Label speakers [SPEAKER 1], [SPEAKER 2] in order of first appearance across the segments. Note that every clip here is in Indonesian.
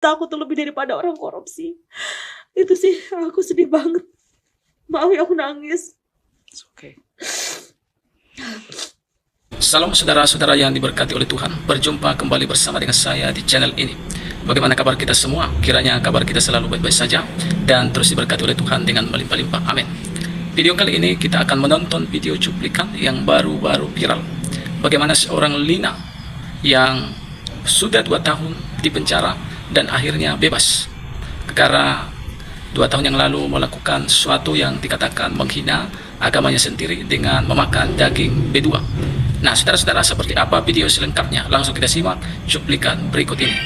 [SPEAKER 1] takut lebih daripada orang korupsi. Itu sih, aku sedih banget. Maaf ya aku nangis.
[SPEAKER 2] It's okay. Salam saudara-saudara yang diberkati oleh Tuhan. Berjumpa kembali bersama dengan saya di channel ini. Bagaimana kabar kita semua? Kiranya kabar kita selalu baik-baik saja dan terus diberkati oleh Tuhan dengan melimpah-limpah. Amin. Video kali ini kita akan menonton video cuplikan yang baru-baru viral. Bagaimana seorang Lina yang sudah 2 tahun di penjara dan akhirnya bebas. Karena 2 tahun yang lalu melakukan sesuatu yang dikatakan menghina agamanya sendiri dengan memakan daging B2. Nah, saudara-saudara, seperti apa video selengkapnya? Langsung kita simak cuplikan berikut ini.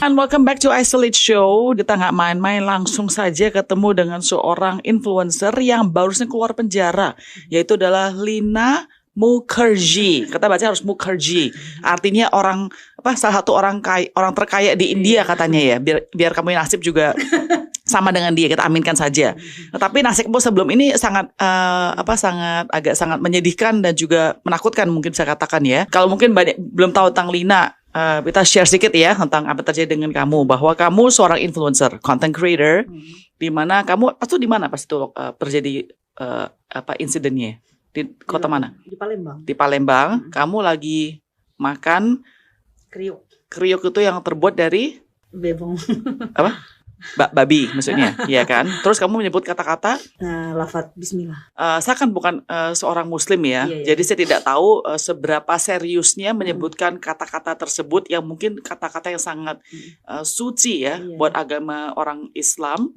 [SPEAKER 3] And welcome back to Isolate Show. Kita nggak main-main, langsung saja ketemu dengan seorang influencer yang barusan keluar penjara, yaitu adalah Lina Mukherjee. Kata baca harus Mukherjee. Artinya salah satu orang terkaya di India katanya ya. Biar kamu nasib juga sama dengan dia, kita aminkan saja. Tapi nasibmu sebelum ini sangat sangat menyedihkan dan juga menakutkan, mungkin saya katakan ya. Kalau mungkin banyak belum tahu tentang Lina, kita share sedikit ya tentang apa terjadi dengan kamu, bahwa kamu seorang influencer, content creator, di mana kamu di mana pas itu terjadi insidennya, di kota mana?
[SPEAKER 1] Di Palembang.
[SPEAKER 3] Di Palembang. Kamu lagi makan kriuk itu yang terbuat dari
[SPEAKER 1] Bebong.
[SPEAKER 3] apa? Babi maksudnya, iya kan? Terus kamu menyebut kata-kata
[SPEAKER 1] Lafaz Bismillah.
[SPEAKER 3] saya kan bukan seorang Muslim ya,
[SPEAKER 1] Iya.
[SPEAKER 3] jadi saya tidak tahu seberapa seriusnya menyebutkan kata-kata tersebut yang mungkin kata-kata yang sangat suci ya buat agama orang Islam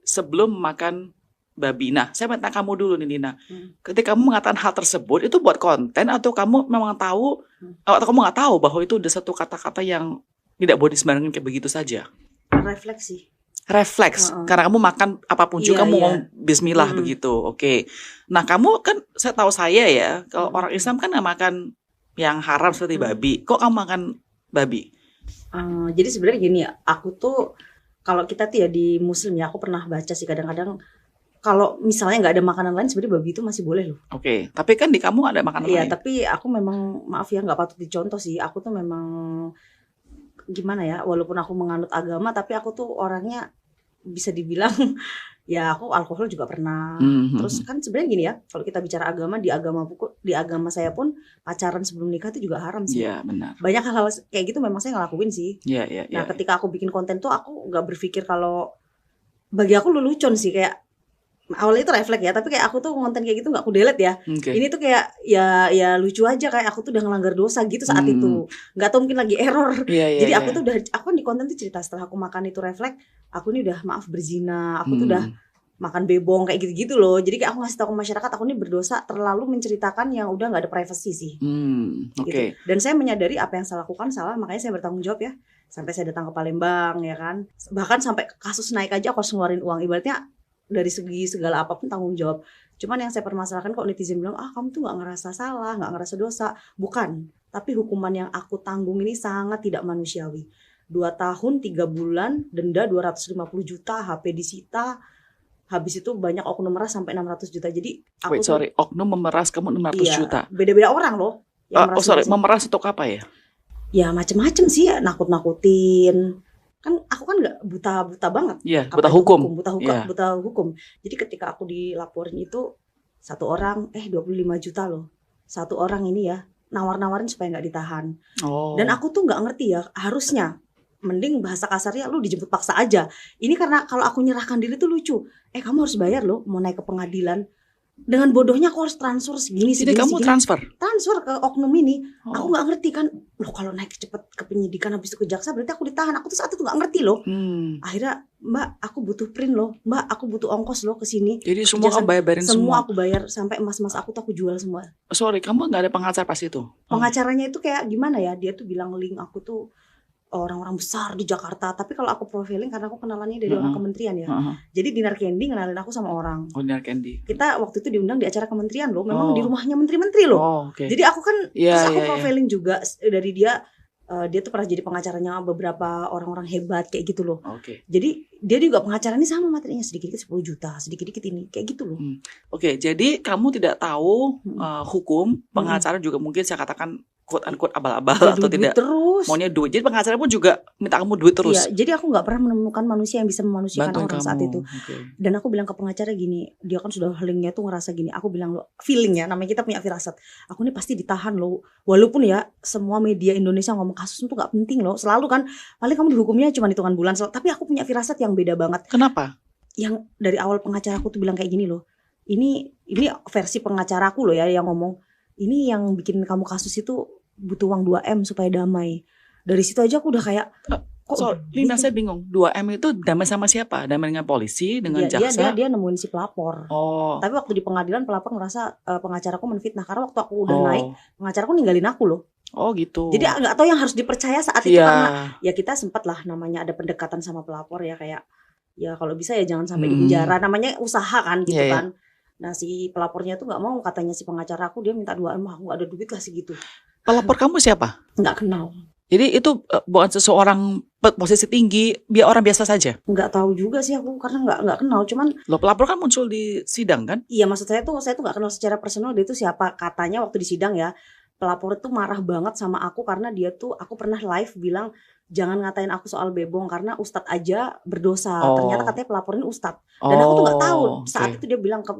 [SPEAKER 3] sebelum makan babi. Nah, saya minta kamu dulu nih Lina, ketika kamu mengatakan hal tersebut itu buat konten atau kamu memang tahu atau kamu nggak tahu bahwa itu udah satu kata-kata yang tidak boleh sembarangan kayak begitu saja? Refleks, karena kamu makan apapun juga kamu ngomong Bismillah begitu. Oke. Nah, kamu kan saya ya, kalau orang Islam kan nggak makan yang haram seperti babi. Kok kamu makan babi?
[SPEAKER 1] Jadi sebenarnya gini ya, aku tuh kalau kita tuh ya di Muslim ya, aku pernah baca sih kadang-kadang kalau misalnya nggak ada makanan lain sebenarnya babi itu masih boleh loh.
[SPEAKER 3] Oke. Tapi kan di kamu ada makanan lain.
[SPEAKER 1] Iya, tapi aku memang maaf ya nggak patut dicontoh sih. Aku tuh memang gimana ya, walaupun aku menganut agama tapi aku tuh orangnya bisa dibilang ya aku alkohol juga pernah. Terus kan sebenarnya gini ya, kalau kita bicara agama, di agama saya pun pacaran sebelum nikah itu juga haram sih.
[SPEAKER 3] Iya, benar.
[SPEAKER 1] Banyak hal-hal kayak gitu memang saya ngelakuin sih.
[SPEAKER 3] Iya.
[SPEAKER 1] Nah, ketika aku bikin konten tuh aku nggak berpikir, kalau bagi aku lelucon sih, kayak awalnya itu refleks ya, tapi kayak aku tuh konten kayak gitu nggak aku delete ya.
[SPEAKER 3] Okay.
[SPEAKER 1] Ini tuh kayak ya lucu aja, kayak aku tuh udah ngelanggar dosa gitu saat itu. Nggak tahu, mungkin lagi error. Jadi aku tuh aku kan di konten tuh cerita setelah aku makan itu refleks, aku ini udah maaf berzina, aku tuh udah makan bebong kayak gitu-gitu loh. Jadi kayak aku ngasih tahu ke masyarakat aku ini berdosa, terlalu menceritakan yang udah nggak ada privacy sih.
[SPEAKER 3] Oke.
[SPEAKER 1] Gitu. Dan saya menyadari apa yang saya lakukan salah, makanya saya bertanggung jawab ya. Sampai saya datang ke Palembang ya kan. Bahkan sampai kasus naik aja aku harus ngeluarin uang. Ibaratnya dari segi segala apapun tanggung jawab. Cuman yang saya permasalahkan kok netizen bilang, kamu tuh gak ngerasa salah, gak ngerasa dosa. Bukan, tapi hukuman yang aku tanggung ini sangat tidak manusiawi. 2 tahun 3 bulan, denda 250 juta, HP disita. Habis itu banyak oknum memeras sampai 600 juta. Jadi aku
[SPEAKER 3] oknum memeras kamu 600 juta?
[SPEAKER 1] Beda-beda orang loh.
[SPEAKER 3] Memeras untuk apa ya?
[SPEAKER 1] Ya macem-macem sih, nakut-nakutin. Kan aku kan nggak buta banget,
[SPEAKER 3] buta hukum.
[SPEAKER 1] Buta hukum. Jadi ketika aku dilaporin itu, satu orang 25 juta loh, satu orang ini ya nawar-nawarin supaya nggak ditahan. Dan aku tuh nggak ngerti ya, harusnya mending bahasa kasarnya lu dijemput paksa aja. Ini karena kalau aku nyerahkan diri tuh lucu, kamu harus bayar loh mau naik ke pengadilan. Dengan bodohnya aku harus transfer segini.
[SPEAKER 3] Jadi kamu transfer
[SPEAKER 1] ke oknum ini. Aku nggak ngerti kan, loh kalau naik cepet ke penyidikan habis itu ke jaksa berarti aku ditahan. Aku tuh saat itu nggak ngerti loh. Akhirnya, Mbak, aku butuh print loh, Mbak, aku butuh ongkos loh ke sini.
[SPEAKER 3] Jadi semua kamu bayarin semua?
[SPEAKER 1] Aku bayar, sampai emas-emas aku tuh aku jual semua.
[SPEAKER 3] Kamu nggak ada pengacara pas itu?
[SPEAKER 1] Pengacaranya itu kayak gimana ya, dia tuh bilang link aku tuh orang-orang besar di Jakarta, tapi kalau aku profiling karena aku kenalannya dari orang kementerian ya. Jadi Dinar Candy ngenalin aku sama orang. Dinar Candy. Kita waktu itu diundang di acara kementerian loh, memang di rumahnya menteri-menteri loh. Jadi aku kan terus aku profiling juga dari dia. Dia tuh pernah jadi pengacaranya beberapa orang-orang hebat kayak gitu loh. Jadi dia juga pengacara ini sama materinya, sedikit-sedikit 10 juta, sedikit-sedikit ini kayak gitu loh.
[SPEAKER 3] Jadi kamu tidak tahu hukum pengacara juga mungkin saya katakan quote unquote abal-abal
[SPEAKER 1] Ya,
[SPEAKER 3] atau
[SPEAKER 1] duit
[SPEAKER 3] tidak
[SPEAKER 1] terus.
[SPEAKER 3] maunya duit. Jadi pengacara pun juga minta kamu duit terus.
[SPEAKER 1] Iya, jadi aku nggak pernah menemukan manusia yang bisa memanusiakan
[SPEAKER 3] Bantuin
[SPEAKER 1] orang
[SPEAKER 3] kamu.
[SPEAKER 1] saat itu.
[SPEAKER 3] Oke.
[SPEAKER 1] Dan aku bilang ke pengacara gini, dia kan sudah linknya tuh ngerasa gini. Aku bilang lo, feeling ya, namanya kita punya firasat. Aku ini pasti ditahan loh. Walaupun ya semua media Indonesia ngomong kasus itu nggak penting loh. Selalu kan, paling kamu dihukumnya cuma hitungan bulan. Tapi aku punya firasat yang beda banget.
[SPEAKER 3] Kenapa?
[SPEAKER 1] Yang dari awal pengacara aku tuh bilang kayak gini loh. Ini versi pengacara aku loh ya yang ngomong. Ini yang bikin kamu kasus itu butuh uang 2M supaya damai. Dari situ aja aku udah kayak
[SPEAKER 3] Lina saya bingung. 2M itu damai sama siapa? Damai dengan polisi, dengan jaksa?
[SPEAKER 1] dia nemuin si pelapor.
[SPEAKER 3] Oh.
[SPEAKER 1] Tapi waktu di pengadilan pelapor ngerasa pengacaraku menfitnah karena waktu aku udah naik, pengacaraku ninggalin aku loh.
[SPEAKER 3] Oh gitu.
[SPEAKER 1] Jadi nggak tahu yang harus dipercaya saat itu
[SPEAKER 3] Iya.
[SPEAKER 1] karena ya kita sempat lah namanya ada pendekatan sama pelapor ya kayak ya kalau bisa ya jangan sampai di penjara. Namanya usaha kan gitu
[SPEAKER 3] Iya, iya.
[SPEAKER 1] kan. Nah si pelapornya tuh nggak mau, katanya si pengacara aku dia minta 2M, aku nggak ada duit lah segitu.
[SPEAKER 3] Pelapor kamu siapa?
[SPEAKER 1] Nggak kenal.
[SPEAKER 3] Jadi itu bukan seseorang posisi tinggi, biar orang biasa saja.
[SPEAKER 1] Nggak tahu juga sih aku karena nggak kenal. Cuman
[SPEAKER 3] Loh, pelapor kan muncul di sidang kan?
[SPEAKER 1] iya maksud saya tuh nggak kenal secara personal dia tuh siapa. Katanya waktu di sidang ya pelapor itu marah banget sama aku karena dia tuh aku pernah live bilang jangan ngatain aku soal bebong karena ustadz aja berdosa.
[SPEAKER 3] Oh.
[SPEAKER 1] Ternyata katanya pelapor ini ustadz. Dan aku tuh nggak tahu saat
[SPEAKER 3] oke.
[SPEAKER 1] itu dia bilang ke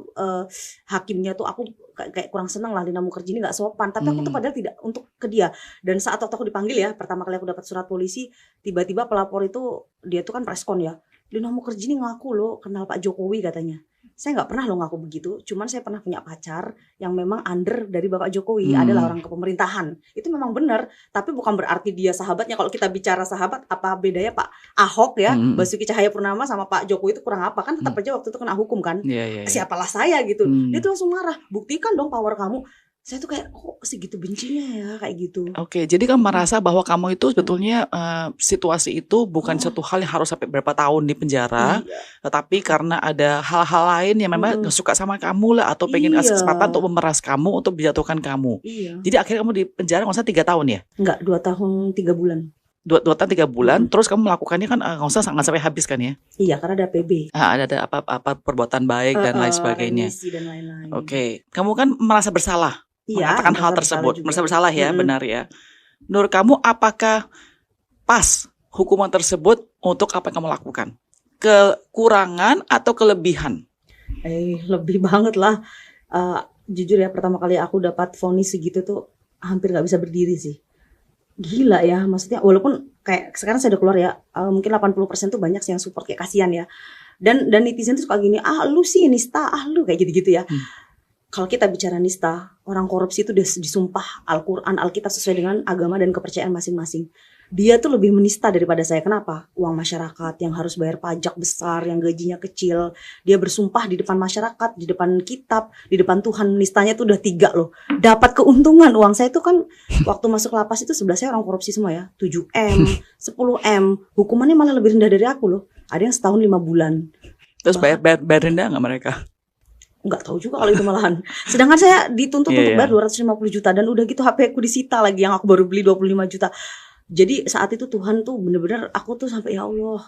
[SPEAKER 1] hakimnya tuh aku kayak kurang senang lah Lina Mukherjee ini nggak sopan. Tapi aku tuh padahal tidak untuk ke dia. Dan saat waktu aku dipanggil ya pertama kali aku dapat surat polisi, tiba-tiba pelapor itu dia tuh kan preskon ya. Lina Mukherjee ini ngaku loh kenal Pak Jokowi katanya. Saya nggak pernah loh ngaku begitu. Cuman saya pernah punya pacar yang memang under dari Bapak Jokowi, adalah orang kepemerintahan. Itu memang benar. Tapi bukan berarti dia sahabatnya. Kalau kita bicara sahabat, apa bedanya Pak Ahok ya, Basuki Cahayapurnama sama Pak Jokowi itu kurang apa? Kan tetap aja waktu itu kena hukum kan.
[SPEAKER 3] Iya.
[SPEAKER 1] Siapalah saya gitu. Dia tuh langsung marah. Buktikan dong power kamu. Saya tuh kayak kok segitu bencinya ya kayak gitu.
[SPEAKER 3] Oke, jadi kamu merasa bahwa kamu itu sebetulnya situasi itu bukan satu hal yang harus sampai berapa tahun di penjara, tetapi karena ada hal-hal lain yang memang gak suka sama kamu lah atau pengen kasih kesempatan untuk memeras kamu, untuk menjatuhkan kamu.
[SPEAKER 1] Iya.
[SPEAKER 3] Jadi akhirnya kamu di penjara nggak usah 3 tahun ya?
[SPEAKER 1] Enggak, 2 tahun 3 bulan.
[SPEAKER 3] 2 tahun 3 bulan, terus kamu melakukannya kan nggak usah sampai habis kan ya?
[SPEAKER 1] Iya, karena ada PB.
[SPEAKER 3] Ada apa perbuatan baik dan lain sebagainya.
[SPEAKER 1] Remisi dan lain-lain.
[SPEAKER 3] Oke, kamu kan merasa bersalah.
[SPEAKER 1] Iya,
[SPEAKER 3] mengatakan hal tersebut, merasa bersalah ya, benar ya. Menurut kamu apakah pas hukuman tersebut untuk apa yang kamu lakukan? Kekurangan atau kelebihan?
[SPEAKER 1] Lebih banget lah. Jujur ya pertama kali aku dapat vonis segitu tuh hampir nggak bisa berdiri sih. Gila ya, maksudnya walaupun kayak sekarang saya udah keluar ya, mungkin 80% tuh banyak sih yang support kayak kasihan ya. Dan netizen tuh suka gini, lu sih nista, lu kayak gitu-gitu ya. Kalau kita bicara nista, orang korupsi itu disumpah Al-Quran, Alkitab sesuai dengan agama dan kepercayaan masing-masing. Dia tuh lebih menista daripada saya. Kenapa? Uang masyarakat yang harus bayar pajak besar, yang gajinya kecil. Dia bersumpah di depan masyarakat, di depan kitab, di depan Tuhan. Nistanya tuh udah 3 loh. Dapat keuntungan. Uang saya tuh kan waktu masuk lapas itu sebelah saya orang korupsi semua ya. 7M, 10M. Hukumannya malah lebih rendah dari aku loh. Ada yang setahun 5 bulan.
[SPEAKER 3] Terus bayar rendah nggak mereka?
[SPEAKER 1] Nggak tahu juga kalau itu malahan. Sedangkan saya dituntut untuk bayar 250 juta dan udah gitu HP aku disita lagi yang aku baru beli 25 juta. Jadi saat itu Tuhan tuh bener-bener aku tuh sampai ya Allah.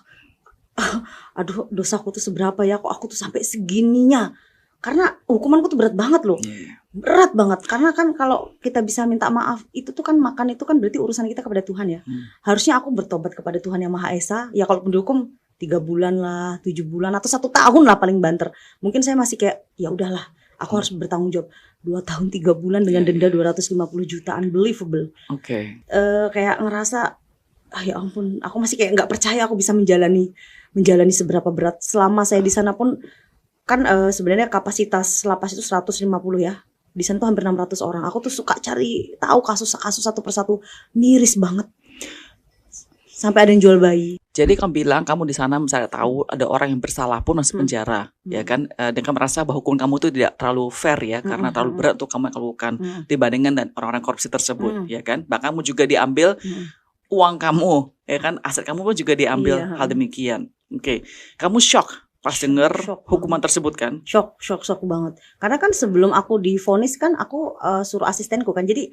[SPEAKER 1] Aduh, dosaku tuh seberapa ya, kok aku tuh sampai segininya. Karena hukumanku tuh berat banget loh. Berat banget karena kan kalau kita bisa minta maaf itu tuh kan makan itu kan berarti urusan kita kepada Tuhan ya. Harusnya aku bertobat kepada Tuhan yang Maha Esa. Ya kalau dihukum 3 bulan lah, 7 bulan atau 1 tahun lah paling banter. Mungkin saya masih kayak ya udahlah, aku harus bertanggung jawab. 2 tahun 3 bulan dengan denda 250 juta, unbelievable.
[SPEAKER 3] Oke.
[SPEAKER 1] Kayak ngerasa ya ampun, aku masih kayak nggak percaya aku bisa menjalani seberapa berat. Selama saya di sana pun kan sebenarnya kapasitas lapas itu 150 ya. Di sana tuh hampir 600 orang. Aku tuh suka cari tahu kasus satu persatu, miris banget. Sampai ada yang jual bayi.
[SPEAKER 3] Jadi kamu bilang kamu di sana misalnya tahu ada orang yang bersalah pun masih penjara, ya kan? Dan kamu merasa bahwa hukum kamu itu tidak terlalu fair ya, karena terlalu berat untuk kamu lakukan dibandingkan dan orang-orang korupsi tersebut, ya kan? Bahkan kamu juga diambil uang kamu, ya kan? Aset kamu pun juga diambil hal demikian. Oke. Kamu shock pas dengar hukuman tersebut kan?
[SPEAKER 1] Shock banget. Karena kan sebelum aku divonis kan aku suruh asistenku kan. Jadi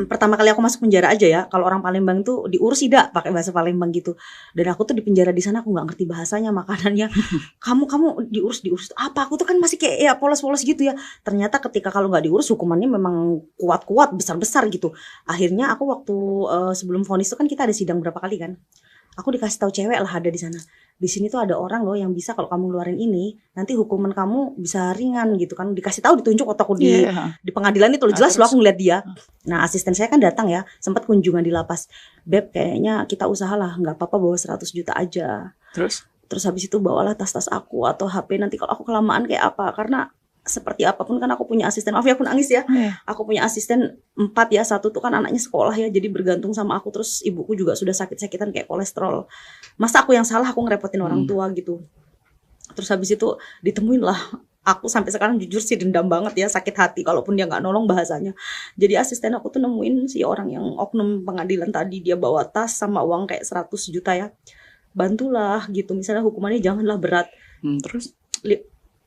[SPEAKER 1] pertama kali aku masuk penjara aja ya, kalau orang Palembang tuh diurus tidak pakai bahasa Palembang gitu. Dan aku tuh di penjara di sana aku nggak ngerti bahasanya, makanannya kamu diurus apa, aku tuh kan masih kayak ya polos-polos gitu ya. Ternyata ketika kalau nggak diurus hukumannya memang kuat-kuat besar-besar gitu. Akhirnya aku waktu sebelum vonis itu kan kita ada sidang berapa kali kan, aku dikasih tahu cewek lah ada di sana. Di sini tuh ada orang loh yang bisa kalau kamu ngeluarin ini nanti hukuman kamu bisa ringan gitu kan. Dikasih tahu, ditunjuk waktu aku di pengadilan itu loh, jelas loh aku ngeliat dia. Nah asisten saya kan datang ya, sempat kunjungan di lapas. Beb kayaknya kita usahalah, nggak apa-apa bawa 100 juta aja. Terus habis itu bawalah tas-tas aku atau HP, nanti kalau aku kelamaan kayak apa, karena seperti apapun kan aku punya asisten. Maaf ya aku nangis ya. Aku punya asisten 4 ya, 1 tuh kan anaknya sekolah ya, jadi bergantung sama aku. Terus ibuku juga sudah sakit-sakitan kayak kolesterol. Masa aku yang salah, aku ngerepotin orang tua gitu. Terus habis itu ditemuin lah. Aku sampai sekarang jujur sih dendam banget ya, sakit hati kalaupun dia nggak nolong bahasanya. Jadi asisten aku tuh nemuin si orang yang oknum pengadilan tadi, dia bawa tas sama uang kayak 100 juta ya. Bantulah gitu, misalnya hukumannya janganlah berat.
[SPEAKER 3] Terus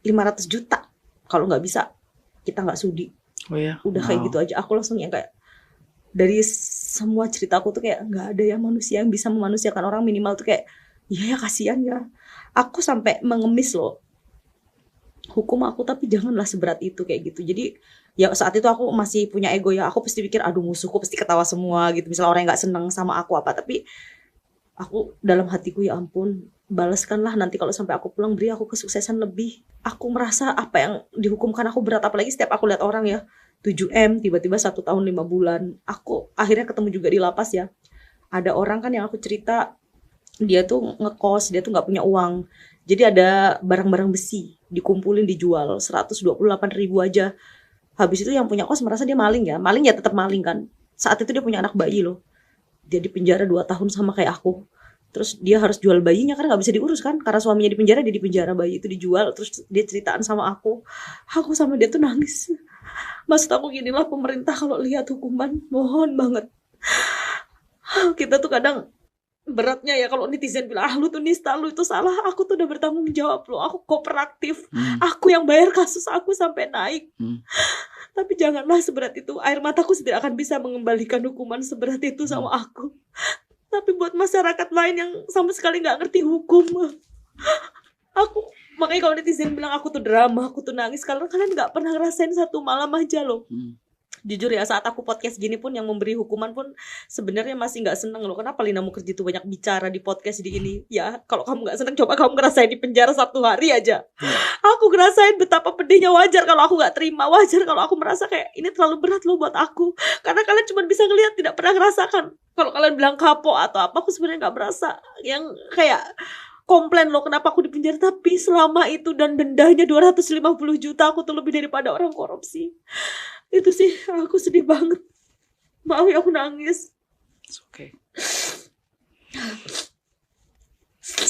[SPEAKER 1] 500 juta. Kalau nggak bisa kita nggak sudi. Udah kayak gitu aja. Aku langsung yang kayak dari semua ceritaku tuh kayak nggak ada ya manusia yang bisa memanusiakan orang, minimal tuh kayak ya kasihan ya. Aku sampai mengemis loh, hukum aku tapi janganlah seberat itu kayak gitu. Jadi ya saat itu aku masih punya ego ya, aku pasti pikir aduh musuhku pasti ketawa semua gitu, misalnya orang yang nggak seneng sama aku apa. Tapi aku dalam hatiku ya ampun, balaskanlah nanti kalau sampai aku pulang, beri aku kesuksesan lebih. Aku merasa apa yang dihukumkan aku berat, apalagi setiap aku lihat orang ya 7M tiba-tiba 1 tahun 5 bulan. Aku akhirnya ketemu juga di lapas ya, ada orang kan yang aku cerita, dia tuh ngekos, dia tuh nggak punya uang, jadi ada barang-barang besi dikumpulin dijual 128.000 aja. Habis itu yang punya kos merasa dia maling ya tetap maling kan. Saat itu dia punya anak bayi loh, dia di penjara 2 tahun sama kayak aku. Terus dia harus jual bayinya karena nggak bisa diurus kan, karena suaminya di penjara, dia di penjara, bayi itu dijual. Terus dia ceritaan sama aku sama dia tuh nangis. Maksud aku ginilah, pemerintah kalau lihat hukuman mohon banget. Kita tuh kadang beratnya ya kalau netizen bilang lu tuh nista, lu itu salah. Aku tuh udah bertanggung jawab loh, aku kooperatif, aku yang bayar kasus aku sampai naik. Tapi janganlah seberat itu. Air mataku tidak akan bisa mengembalikan hukuman seberat itu sama aku. Tapi buat masyarakat lain yang sama sekali nggak ngerti hukum, aku makanya kalau netizen bilang aku tuh drama, aku tuh nangis, karena kalian nggak pernah ngerasain 1 malam aja loh. Jujur ya, saat aku podcast gini pun yang memberi hukuman pun sebenarnya masih nggak seneng loh. Kenapa Lina Mukherjee tuh banyak bicara di podcast di ini? Ya kalau kamu nggak seneng, coba kamu ngerasain di penjara 1 hari aja. Aku ngerasain betapa pedihnya. Wajar kalau aku nggak terima, wajar kalau aku merasa kayak ini terlalu berat loh buat aku. Karena kalian cuma bisa ngelihat, tidak pernah ngerasakan. Kalau kalian bilang kapok atau apa, aku sebenarnya nggak berasa yang kayak komplain loh kenapa aku di penjara. Tapi selama itu dan dendanya 250 juta, aku tuh lebih daripada orang korupsi. Itu sih aku sedih banget. Maaf ya aku nangis.
[SPEAKER 3] It's okay.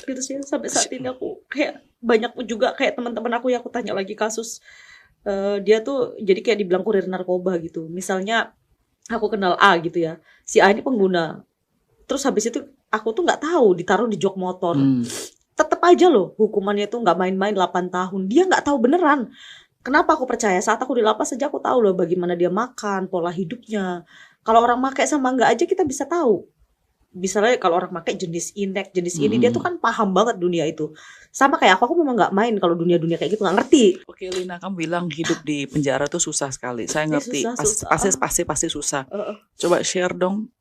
[SPEAKER 1] Gitu sih, sampai saat ini aku kayak banyak juga kayak teman-teman aku yang aku tanya lagi kasus, dia tuh jadi kayak dibilang kurir narkoba gitu. Misalnya aku kenal A gitu ya, si A ini pengguna. Terus habis itu aku tuh nggak tahu ditaruh di jok motor. Tetep aja loh hukumannya tuh nggak main-main 8 tahun. Dia nggak tahu beneran. Kenapa aku percaya? Saat aku di lapas saja aku tahu loh bagaimana dia makan, pola hidupnya. Kalau orang pakai sama enggak aja kita bisa tahu. Misalnya kalau orang pakai jenis inek, jenis ini, dia tuh kan paham banget dunia itu. Sama kayak aku memang nggak main kalau dunia-dunia kayak gitu, nggak ngerti.
[SPEAKER 3] Oke Lina, kamu bilang hidup di penjara tuh susah sekali. Saya ngerti, pasti susah. Coba share dong,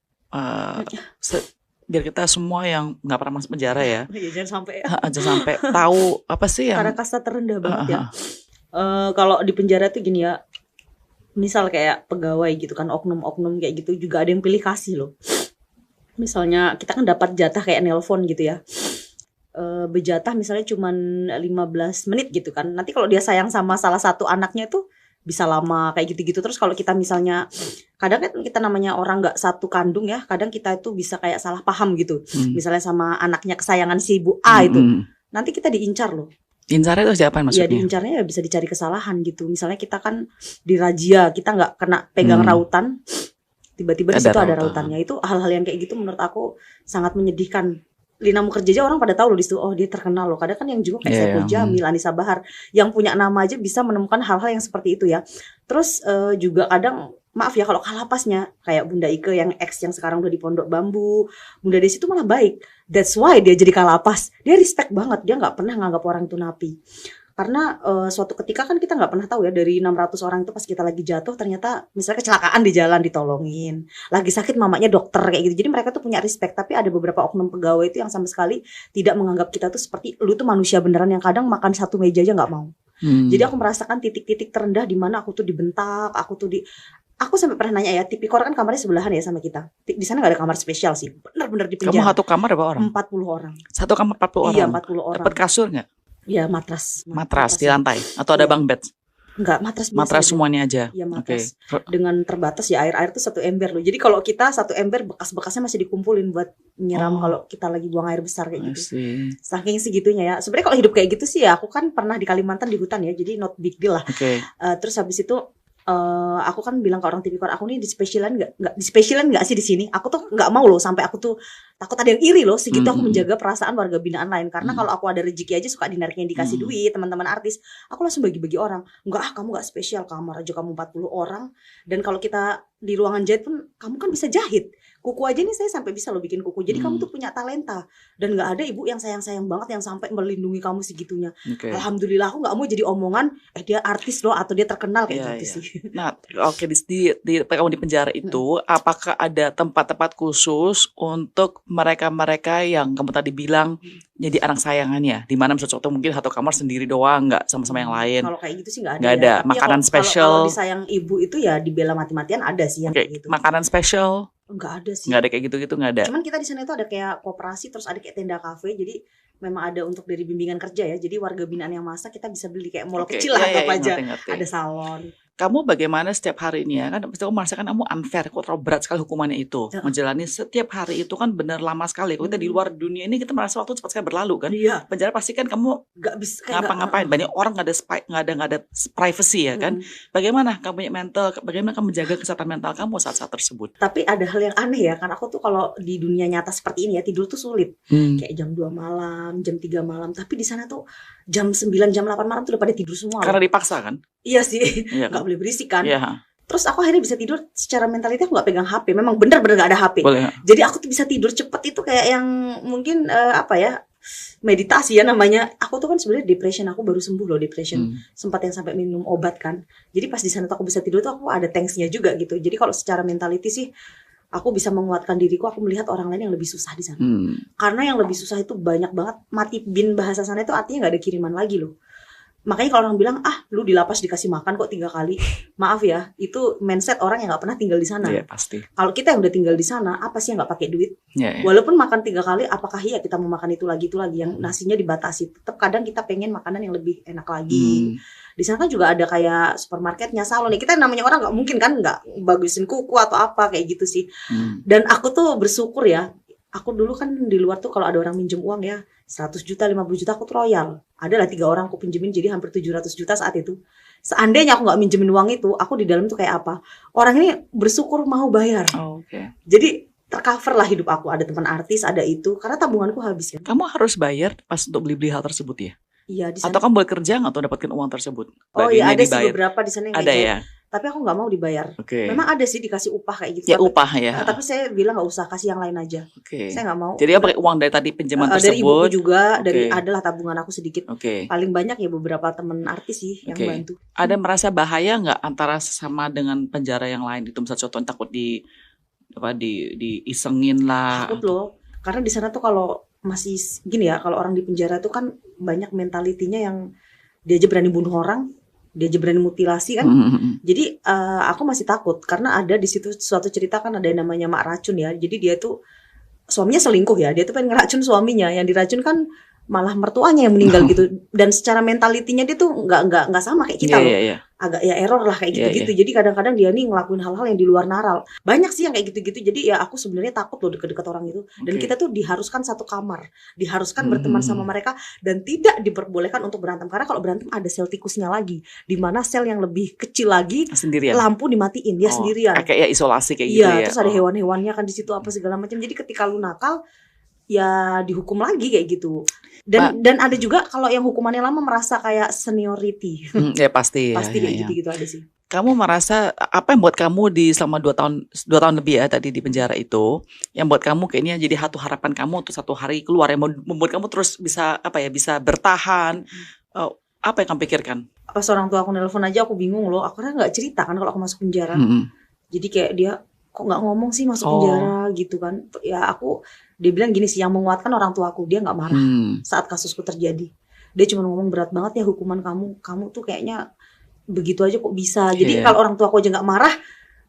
[SPEAKER 3] biar kita semua yang nggak pernah masuk penjara ya.
[SPEAKER 1] Jangan sampai
[SPEAKER 3] jangan sampai tahu apa sih yang
[SPEAKER 1] karena kasta terendah banget ya. Kalau di penjara tuh gini ya, misal kayak pegawai gitu kan, oknum-oknum kayak gitu juga ada yang pilih kasih loh. Misalnya kita kan dapat jatah kayak nelpon gitu ya, berjatah misalnya cuman 15 menit gitu kan. Nanti kalau dia sayang sama salah satu anaknya itu bisa lama kayak gitu-gitu. Terus kalau kita misalnya, kadang kan kita namanya orang nggak satu kandung ya, kadang kita itu bisa kayak salah paham gitu. Misalnya sama anaknya kesayangan si ibu A itu, nanti kita diincar loh.
[SPEAKER 3] Incar itu siapa maksudnya?
[SPEAKER 1] Ya diincarnya ya bisa dicari kesalahan gitu. Misalnya kita kan dirazia, kita nggak kena pegang rautan, tiba-tiba di situ ada rautannya. Itu hal-hal yang kayak gitu menurut aku sangat menyedihkan. Lina Mukherjee aja orang pada tahu loh di situ, oh dia terkenal loh. Kadang kan yang juga kayak Saiful Jamil, Anissa Bahar, yang punya nama aja bisa menemukan hal-hal yang seperti itu ya. Terus juga kadang maaf ya kalau kalapasnya kayak Bunda Ike yang ex yang sekarang udah di Pondok Bambu, Bunda Desi itu malah baik. That's why dia jadi kalapas. Dia respect banget, dia nggak pernah nganggap orang itu napi. Karena suatu ketika kan kita nggak pernah tahu ya, dari 600 orang itu pas kita lagi jatuh ternyata misalnya kecelakaan di jalan ditolongin, lagi sakit mamanya dokter kayak gitu. Jadi mereka tuh punya respect. Tapi ada beberapa oknum pegawai itu yang sama sekali tidak menganggap kita tuh seperti lu tuh manusia beneran, yang kadang makan satu meja aja nggak mau. Jadi aku merasakan titik-titik terendah di mana aku tuh dibentak, aku sampai pernah nanya ya, Tipikor kan kamarnya sebelahan ya sama kita. Di sana nggak ada kamar spesial sih, bener-bener di
[SPEAKER 3] Kamu
[SPEAKER 1] penjara.
[SPEAKER 3] satu kamar berapa orang?
[SPEAKER 1] 40 orang.
[SPEAKER 3] Satu kamar 40 orang.
[SPEAKER 1] Iya 40 orang.
[SPEAKER 3] Dapat kasur nggak?
[SPEAKER 1] Ya matras.
[SPEAKER 3] Matras di lantai atau ada
[SPEAKER 1] Iya.
[SPEAKER 3] bunk bed?
[SPEAKER 1] Enggak, matras biasa
[SPEAKER 3] Matras
[SPEAKER 1] aja.
[SPEAKER 3] semuanya aja.
[SPEAKER 1] Iya
[SPEAKER 3] Oke.
[SPEAKER 1] matras. Dengan terbatas ya, air tuh 1 ember loh. Jadi kalau kita 1 ember, bekas-bekasnya masih dikumpulin buat nyiram kalau kita lagi buang air besar kayak
[SPEAKER 3] I
[SPEAKER 1] gitu.
[SPEAKER 3] see.
[SPEAKER 1] Saking segitunya ya. Sebenarnya kalau hidup kayak gitu sih ya, aku kan pernah di Kalimantan di hutan ya, jadi not big deal lah.
[SPEAKER 3] Oke.
[SPEAKER 1] Terus habis itu aku kan bilang ke orang Tipikor, aku nih dispesialan nggak sih di sini? Aku tuh nggak mau loh sampai aku tuh takut ada yang iri loh. Segitu aku menjaga perasaan warga binaan lain. Karena kalau aku ada rezeki aja suka dinariknya dikasih duit teman-teman artis. Aku langsung bagi-bagi orang. Enggak, kamu nggak spesial, kamar aja kamu 40 orang. Dan kalau kita di ruangan jahit pun kamu kan bisa jahit. Kuku aja nih saya sampai bisa loh bikin kuku. Jadi kamu tuh punya talenta. Dan nggak ada ibu yang sayang-sayang banget yang sampai melindungi kamu segitunya.
[SPEAKER 3] Oke.
[SPEAKER 1] Alhamdulillah aku nggak mau jadi omongan dia artis loh atau dia terkenal kayak
[SPEAKER 3] Iya,
[SPEAKER 1] gitu
[SPEAKER 3] iya.
[SPEAKER 1] sih.
[SPEAKER 3] Nah, oke kamu di penjara itu, apakah ada tempat-tempat khusus untuk mereka-mereka yang kamu tadi bilang jadi anak sayangannya? Di mana misalnya contoh mungkin satu kamar sendiri doang, nggak sama-sama yang lain?
[SPEAKER 1] Kalau kayak gitu sih nggak ada.
[SPEAKER 3] Nggak ada.
[SPEAKER 1] Ya. Tapi
[SPEAKER 3] Makanan
[SPEAKER 1] kalau
[SPEAKER 3] spesial?
[SPEAKER 1] disayang ibu itu ya dibela mati-matian ada sih yang
[SPEAKER 3] Oke,
[SPEAKER 1] kayak gitu.
[SPEAKER 3] makanan spesial?
[SPEAKER 1] Nggak ada sih.
[SPEAKER 3] Nggak ada kayak gitu-gitu, nggak ada.
[SPEAKER 1] Cuman kita di sana itu ada kayak koperasi, terus ada kayak tenda kafe. Jadi memang ada untuk dari bimbingan kerja ya. Jadi warga binaan yang masak kita bisa beli kayak mall
[SPEAKER 3] Oke,
[SPEAKER 1] kecil lah
[SPEAKER 3] iya,
[SPEAKER 1] apa
[SPEAKER 3] iya,
[SPEAKER 1] aja.
[SPEAKER 3] ngerti.
[SPEAKER 1] Ada salon.
[SPEAKER 3] Kamu bagaimana setiap harinya? Kan pasti kamu merasakan kamu unfair, kok terlalu berat sekali hukumannya itu.
[SPEAKER 1] Ya.
[SPEAKER 3] Menjalani setiap hari itu kan benar lama sekali. Kalau kita di luar dunia ini kita merasa waktu cepat sekali berlalu kan.
[SPEAKER 1] Iya.
[SPEAKER 3] Penjara pasti kan kamu
[SPEAKER 1] Nggak bisa kayak
[SPEAKER 3] ngapa-ngapain. Banyak orang nggak ada privacy ya kan. Bagaimana kamu punya mental? Bagaimana kamu menjaga kesehatan mental kamu saat-saat tersebut?
[SPEAKER 1] Tapi ada hal yang aneh ya, karena aku tuh kalau di dunia nyata seperti ini ya tidur tuh sulit. Kayak jam 2 malam, jam 3 malam. Tapi di sana tuh jam 9, jam 8 malam tuh udah pada tidur semua.
[SPEAKER 3] Karena dipaksa kan?
[SPEAKER 1] Iya sih,
[SPEAKER 3] Iya
[SPEAKER 1] nggak
[SPEAKER 3] kan?
[SPEAKER 1] boleh berisik kan.
[SPEAKER 3] Iya,
[SPEAKER 1] Terus aku akhirnya bisa tidur secara mentality, aku nggak pegang HP. Memang bener-bener nggak ada HP.
[SPEAKER 3] boleh.
[SPEAKER 1] Jadi aku tuh bisa tidur cepet itu kayak yang mungkin apa ya, meditasi ya namanya. Aku tuh kan sebenarnya depression, aku baru sembuh loh depression. Sempat yang sampai minum obat kan. Jadi pas di sana tuh aku bisa tidur tuh aku ada thanks-nya juga gitu. Jadi kalau secara mentality sih aku bisa menguatkan diriku. Aku melihat orang lain yang lebih susah di sana. Karena yang lebih susah itu banyak banget. Mati bin bahasa sana itu artinya nggak ada kiriman lagi loh. Makanya kalau orang bilang, lu di lapas dikasih makan kok 3 kali. Maaf ya, itu mindset orang yang nggak pernah tinggal di sana.
[SPEAKER 3] Iya pasti.
[SPEAKER 1] Kalau kita yang udah tinggal di sana, apa sih yang nggak pakai duit?
[SPEAKER 3] Iya, iya.
[SPEAKER 1] Walaupun makan 3 kali, apakah iya kita mau makan itu lagi yang nasinya dibatasi? Tetap kadang kita pengen makanan yang lebih enak lagi. Di sana kan juga ada kayak supermarketnya, salon nih. Kita namanya orang nggak mungkin kan nggak bagusin kuku atau apa kayak gitu sih. Dan aku tuh bersyukur ya. Aku dulu kan di luar tuh kalau ada orang minjem uang ya 100 juta, 50 juta aku tuh royal. Adalah 3 orang aku pinjemin jadi hampir 700 juta saat itu. Seandainya aku nggak minjemin uang itu, aku di dalam tuh kayak apa? Orang ini bersyukur mau bayar.
[SPEAKER 3] Oh, oke.
[SPEAKER 1] Jadi tercover lah hidup aku. Ada teman artis, ada itu. Karena tabunganku habis kan.
[SPEAKER 3] Kamu harus bayar pas untuk beli-beli hal tersebut ya?
[SPEAKER 1] Iya di sana.
[SPEAKER 3] Atau kamu boleh kerja nggak atau dapatkan uang tersebut?
[SPEAKER 1] Oh iya
[SPEAKER 3] Bagiannya
[SPEAKER 1] ada sih
[SPEAKER 3] dibayar.
[SPEAKER 1] beberapa di sana yang kayak
[SPEAKER 3] Ada
[SPEAKER 1] gitu.
[SPEAKER 3] ya?
[SPEAKER 1] Tapi aku nggak mau dibayar.
[SPEAKER 3] Oke.
[SPEAKER 1] Memang ada sih dikasih upah kayak gitu.
[SPEAKER 3] Ya
[SPEAKER 1] tapi,
[SPEAKER 3] upah ya.
[SPEAKER 1] tapi saya bilang nggak usah, kasih yang lain aja.
[SPEAKER 3] Oke.
[SPEAKER 1] Saya nggak mau.
[SPEAKER 3] Jadi apa pakai uang dari tadi pinjaman
[SPEAKER 1] dari ibuku
[SPEAKER 3] tersebut?
[SPEAKER 1] juga, dari
[SPEAKER 3] Oke.
[SPEAKER 1] adalah tabungan aku sedikit.
[SPEAKER 3] Oke.
[SPEAKER 1] Paling banyak ya beberapa temen artis sih yang
[SPEAKER 3] Oke.
[SPEAKER 1] bantu.
[SPEAKER 3] Ada merasa bahaya nggak antara sama dengan penjara yang lain? Itu misalnya contohnya takut diisengin lah.
[SPEAKER 1] Takut loh. Karena di sana tuh kalau masih gini ya, kalau orang di penjara tuh kan banyak mentalitinya yang dia aja berani bunuh orang, dia aja berani mutilasi kan. Jadi aku masih takut karena ada di situ suatu cerita kan ada yang namanya mak racun ya. Jadi dia tuh suaminya selingkuh ya. Dia tuh pengen ngeracun suaminya. Yang diracun kan malah mertuanya yang meninggal gitu. Dan secara mentalitinya dia tuh nggak sama kayak kita loh.
[SPEAKER 3] Iya.
[SPEAKER 1] Agak ya error lah kayak
[SPEAKER 3] Iya,
[SPEAKER 1] gitu-gitu. Jadi kadang-kadang dia nih ngelakuin hal-hal yang di luar naral. Banyak sih yang kayak gitu-gitu. Jadi ya aku sebenarnya takut loh deket-deket orang itu. Dan
[SPEAKER 3] Oke.
[SPEAKER 1] kita tuh diharuskan satu kamar, diharuskan berteman sama mereka dan tidak diperbolehkan untuk berantem. Karena kalau berantem ada sel tikusnya lagi, di mana sel yang lebih kecil lagi
[SPEAKER 3] Sendirian.
[SPEAKER 1] lampu dimatiin, dia sendirian.
[SPEAKER 3] Kayak ya isolasi kayak gitu
[SPEAKER 1] Iya,
[SPEAKER 3] ya.
[SPEAKER 1] terus ada hewan-hewannya kan di situ apa segala macam. Jadi ketika lu nakal ya dihukum lagi kayak gitu. Dan ada juga kalau yang hukumannya lama merasa kayak seniority.
[SPEAKER 3] Ya pasti ya.
[SPEAKER 1] Pasti
[SPEAKER 3] ya,
[SPEAKER 1] kayak
[SPEAKER 3] ya.
[SPEAKER 1] gitu-gitu ada sih.
[SPEAKER 3] kamu merasa apa yang buat kamu di selama 2 tahun lebih ya tadi di penjara itu, yang buat kamu kayaknya jadi satu harapan kamu untuk satu hari keluar yang membuat kamu terus bisa bisa bertahan. Apa yang kamu pikirkan?
[SPEAKER 1] Pas orang tua aku nelpon aja aku bingung loh. Aku kan nggak cerita kan kalau aku masuk penjara. Jadi kayak dia kok nggak ngomong sih masuk penjara gitu kan. Ya dia bilang gini sih, yang menguatkan orang tua aku, dia nggak marah saat kasusku terjadi. Dia cuma ngomong berat banget ya hukuman kamu tuh kayaknya begitu aja kok bisa. Jadi kalau orang tua aku aja nggak marah,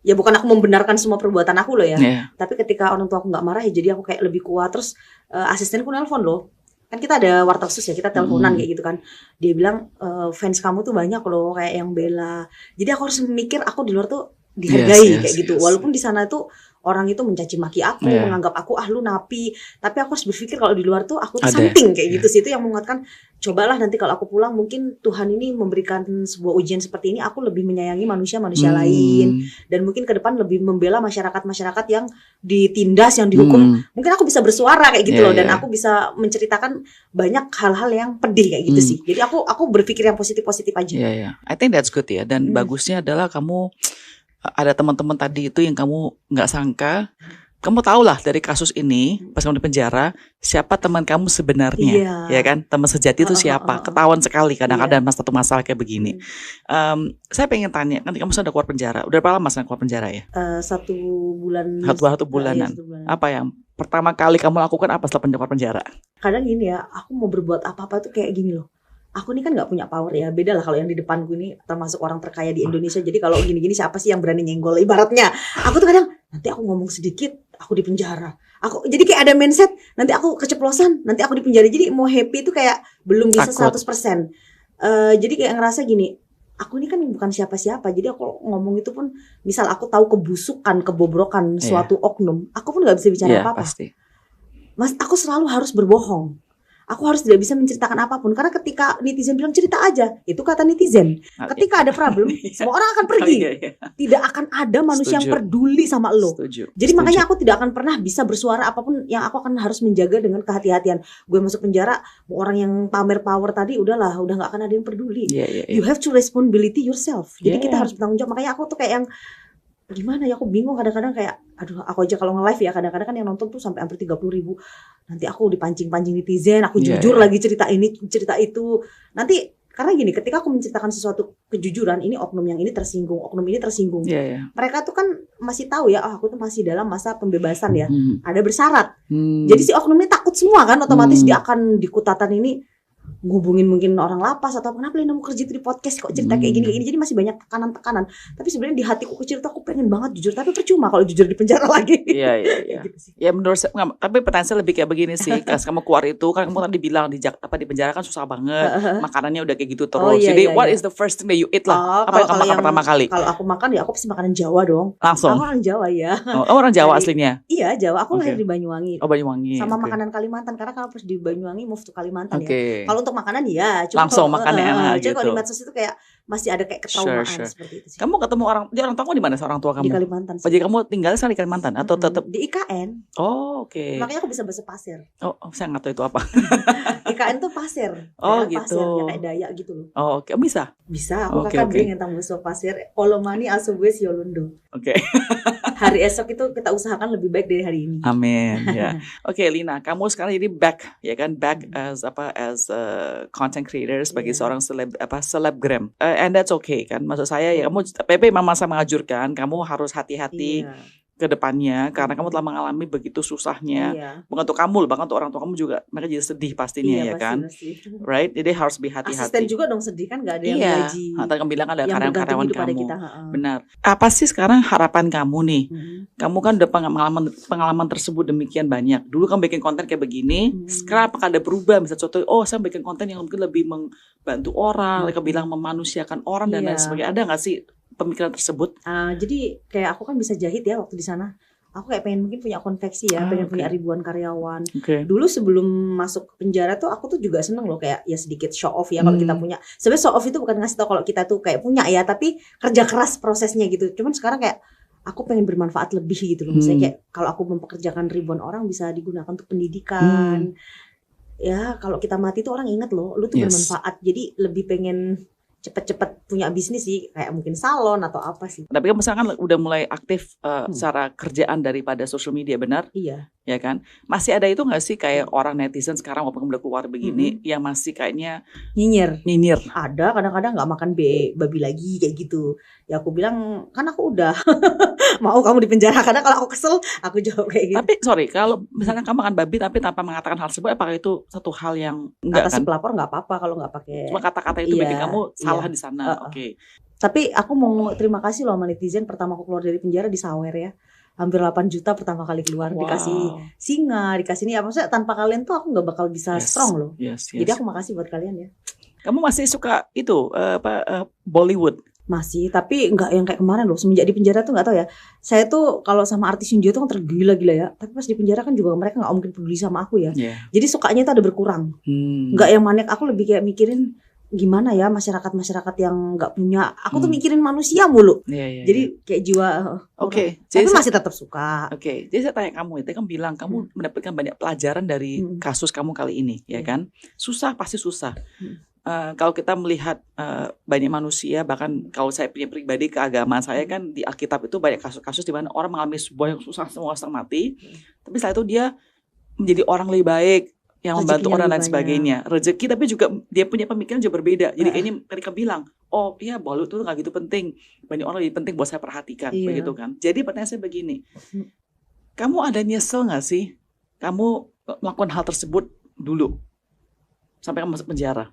[SPEAKER 1] ya bukan aku membenarkan semua perbuatan aku loh ya. Tapi ketika orang tua aku nggak marah ya jadi aku kayak lebih kuat. Terus asistenku nelpon loh. Kan kita ada warta khusus ya, kita teleponan kayak gitu kan. Dia bilang fans kamu tuh banyak loh kayak yang bela. Jadi aku harus mikir aku di luar tuh dihargai kayak gitu. Walaupun di sana tuh orang itu mencaci maki aku, menganggap aku lu napi. Tapi aku harus berpikir kalau di luar tuh aku tuh something kayak gitu sih. Itu yang menguatkan. Cobalah nanti kalau aku pulang mungkin Tuhan ini memberikan sebuah ujian seperti ini, aku lebih menyayangi manusia-manusia lain, dan mungkin ke depan lebih membela masyarakat-masyarakat yang ditindas, yang dihukum. Mungkin aku bisa bersuara kayak gitu loh, dan aku bisa menceritakan banyak hal-hal yang pedih kayak gitu sih. Jadi aku berpikir yang positif-positif aja.
[SPEAKER 3] I think that's good ya. Dan bagusnya adalah kamu ada teman-teman tadi itu yang kamu nggak sangka. Kamu tahu lah dari kasus ini pas kamu di penjara siapa teman kamu sebenarnya, ya kan? Teman sejati itu siapa? Ketahuan sekali kadang-kadang satu masalah kayak begini. Saya pengen tanya, nanti kamu sudah keluar penjara. Udah berapa lama keluar penjara ya?
[SPEAKER 1] 1 bulan.
[SPEAKER 3] Satu bulanan. Apa yang pertama kali kamu lakukan apa setelah keluar penjara?
[SPEAKER 1] Kadang gini ya, aku mau berbuat apa-apa tuh kayak gini loh. Aku ini kan nggak punya power ya, beda lah kalau yang di depanku ini termasuk orang terkaya di Indonesia. Jadi kalau gini-gini siapa sih yang berani nyenggol ibaratnya? Aku tuh kadang nanti aku ngomong sedikit, aku di penjara. Jadi kayak ada mindset, nanti aku keceplosan, nanti aku di penjara. Jadi mau happy itu kayak belum bisa 100%. Jadi kayak ngerasa gini, aku ini kan bukan siapa-siapa. Jadi aku ngomong itu pun, misal aku tahu kebusukan, kebobrokan suatu oknum, aku pun nggak bisa bicara apa-apa.
[SPEAKER 3] Pasti.
[SPEAKER 1] Mas, aku selalu harus berbohong. Aku harus tidak bisa menceritakan apapun. Karena ketika netizen bilang cerita aja, itu kata netizen. Ketika ada problem, semua orang akan pergi. Tidak akan ada manusia yang peduli sama lo. Jadi makanya aku tidak akan pernah bisa bersuara apapun, yang aku akan harus menjaga dengan kehati-hatian. Gue masuk penjara, orang yang pamer power tadi, udah gak akan ada yang peduli. You have to responsibility yourself. Jadi kita harus bertanggung jawab. Makanya aku tuh kayak yang gimana ya, aku bingung kadang-kadang kayak aku aja kalau nge-live ya kadang-kadang kan yang nonton tuh sampai hampir 30.000. Nanti aku dipancing-pancing netizen, aku jujur lagi cerita ini cerita itu. Nanti karena gini, ketika aku menceritakan sesuatu kejujuran, ini oknum yang ini tersinggung, oknum ini tersinggung. Mereka tuh kan masih tahu ya, aku tuh masih dalam masa pembebasan ya. Ada bersyarat. Jadi si oknum ini takut semua kan, otomatis dia akan di Kutatan ini ngubungin mungkin orang lapas atau kenapa Lina mau kerja di podcast kok cerita kayak gini. Jadi masih banyak tekanan-tekanan. Tapi sebenarnya di hatiku kecil tuh aku pengen banget jujur, tapi percuma kalau jujur di penjara lagi.
[SPEAKER 3] Gitu ya menurut saya, tapi pertanyaan saya lebih kayak begini sih. Pas kamu keluar itu kan kamu tadi bilang di penjara kan susah banget, makanannya udah kayak gitu terus. Jadi what is the first thing that you eat lah? Apa yang kamu makan pertama kali?
[SPEAKER 1] Kalau aku makan ya aku pasti makanan Jawa dong.
[SPEAKER 3] Langsung.
[SPEAKER 1] Aku orang Jawa ya.
[SPEAKER 3] Orang Jawa aslinya?
[SPEAKER 1] Iya Jawa. Aku lahir di Banyuwangi.
[SPEAKER 3] Oh Banyuwangi.
[SPEAKER 1] Sama makanan Kalimantan, karena kalau pas di Banyuwangi move to Kalimantan ya. Kalau untuk makanan ya
[SPEAKER 3] langsung makannya enak gitu.
[SPEAKER 1] Kalau di medsos itu kayak masih ada kayak ketraumaan seperti itu sih.
[SPEAKER 3] Kamu ketemu orang tua di mana? Orang tua kamu?
[SPEAKER 1] Di Kalimantan.
[SPEAKER 3] Jadi kamu tinggal di Kalimantan atau tetap
[SPEAKER 1] di IKN?
[SPEAKER 3] Oh, oke.
[SPEAKER 1] Makanya aku bisa bahasa pasir.
[SPEAKER 3] Oh, saya nggak tahu itu apa.
[SPEAKER 1] IKN tuh pasir.
[SPEAKER 3] Oh, gitu.
[SPEAKER 1] Pasir, ya kayak Dayak gitu loh.
[SPEAKER 3] Oh, oke. Bisa?
[SPEAKER 1] Bisa. Aku kakak beli tentang bahasa pasir. Olomani asubes yolundo.
[SPEAKER 3] Oke.
[SPEAKER 1] Hari esok itu kita usahakan lebih baik dari hari ini.
[SPEAKER 3] Amin. Ya. Oke, Lina, kamu sekarang jadi back as content creator sebagai seorang selebgram. And that's okay kan. Maksud saya ya kamu PP memang saya mengajurkan kamu harus hati-hati ke depannya karena kamu telah mengalami begitu susahnya. Bukan untuk kamu, bahkan untuk orang tua kamu juga mereka jadi sedih pastinya ya kan. Right? Jadi harus hati-hati.
[SPEAKER 1] Asisten juga dong sedih kan, nggak ada yang gaji.
[SPEAKER 3] Tadi kamu bilang ada karyawan kamu.
[SPEAKER 1] Kita,
[SPEAKER 3] benar. Apa sih sekarang harapan kamu nih? Kamu kan udah pengalaman tersebut demikian banyak. Dulu kamu bikin konten kayak begini. Sekarang apakah ada berubah? Misalnya contoh, saya bikin konten yang mungkin lebih membantu orang, mereka bilang memanusiakan orang dan lain sebagainya. Ada nggak sih pemikiran tersebut?
[SPEAKER 1] Jadi kayak aku kan bisa jahit ya waktu di sana. Aku kayak pengen mungkin punya konveksi ya, pengen punya ribuan karyawan. Dulu sebelum masuk penjara tuh aku tuh juga seneng loh kayak ya sedikit show off ya kalau kita punya. Sebenarnya show off itu bukan ngasih tau kalau kita tuh kayak punya ya, tapi kerja keras prosesnya gitu. Cuman sekarang kayak aku pengen bermanfaat lebih gitu loh. Misalnya kayak kalau aku mempekerjakan ribuan orang bisa digunakan untuk pendidikan. Ya kalau kita mati tuh orang inget loh, lu tuh bermanfaat. Jadi lebih pengen cepet-cepet punya bisnis sih, kayak mungkin salon atau apa sih.
[SPEAKER 3] Tapi kan misalkan udah mulai aktif secara kerjaan daripada social media, benar?
[SPEAKER 1] Iya.
[SPEAKER 3] Ya kan? Masih ada itu nggak sih kayak orang netizen sekarang walaupun udah keluar begini yang masih kayaknya
[SPEAKER 1] Nyinyir.
[SPEAKER 3] Ada
[SPEAKER 1] kadang-kadang nggak makan babi lagi kayak gitu. Ya aku bilang kan aku udah mau kamu di penjara. Karena kalau aku kesel aku jawab kayak gitu.
[SPEAKER 3] Tapi sorry, kalau misalnya kamu makan babi tapi tanpa mengatakan hal tersebut, apakah itu satu hal yang enggak
[SPEAKER 1] Kata si
[SPEAKER 3] kan?
[SPEAKER 1] pelapor nggak apa-apa kalau nggak pakai.
[SPEAKER 3] Cuma kata-kata itu
[SPEAKER 1] Iya,
[SPEAKER 3] bikin kamu salah
[SPEAKER 1] iya.
[SPEAKER 3] di sana. Oke.
[SPEAKER 1] Tapi aku mau terima kasih loh sama netizen. Pertama aku keluar dari penjara di Sawer ya, hampir 8 juta pertama kali keluar.
[SPEAKER 3] Wow.
[SPEAKER 1] Dikasih singa, dikasih ini apa, maksudnya tanpa kalian tuh aku nggak bakal bisa strong loh.
[SPEAKER 3] Yes.
[SPEAKER 1] Jadi aku makasih buat kalian ya.
[SPEAKER 3] Kamu masih suka itu Bollywood?
[SPEAKER 1] Masih, tapi nggak yang kayak kemarin loh. Semenjak di penjara tuh nggak tahu ya. Saya tuh kalau sama artis India tuh kan tergila-gila ya. Tapi pas di penjara kan juga mereka nggak mungkin peduli sama aku ya.
[SPEAKER 3] Yeah.
[SPEAKER 1] Jadi sukanya itu ada berkurang. Nggak yang maniak. Aku lebih kayak mikirin gimana ya masyarakat yang nggak punya. Aku tuh mikirin manusia mulu.
[SPEAKER 3] Yeah.
[SPEAKER 1] Jadi kayak jiwa.
[SPEAKER 3] Oke.
[SPEAKER 1] Tapi masih tetap suka.
[SPEAKER 3] Oke. Jadi saya tanya kamu, itu kan bilang kamu mendapatkan banyak pelajaran dari kasus kamu kali ini, ya kan? Susah, pasti susah. Kalau kita melihat banyak manusia, bahkan kalau saya punya pribadi keagamaan saya kan di Alkitab itu banyak kasus-kasus di mana orang mengalami sebuah yang susah semua setengah mati, tapi setelah itu dia menjadi orang lebih baik yang membantu orang dan sebagainya, rezeki, tapi juga dia punya pemikiran juga berbeda. Jadi kayaknya mereka bilang, oh iya Bollywood itu nggak gitu penting, banyak orang lebih penting buat saya perhatikan, begitu kan? Jadi pertanyaan saya begini, kamu ada nyesel nggak sih kamu melakukan hal tersebut dulu sampai kamu masuk penjara?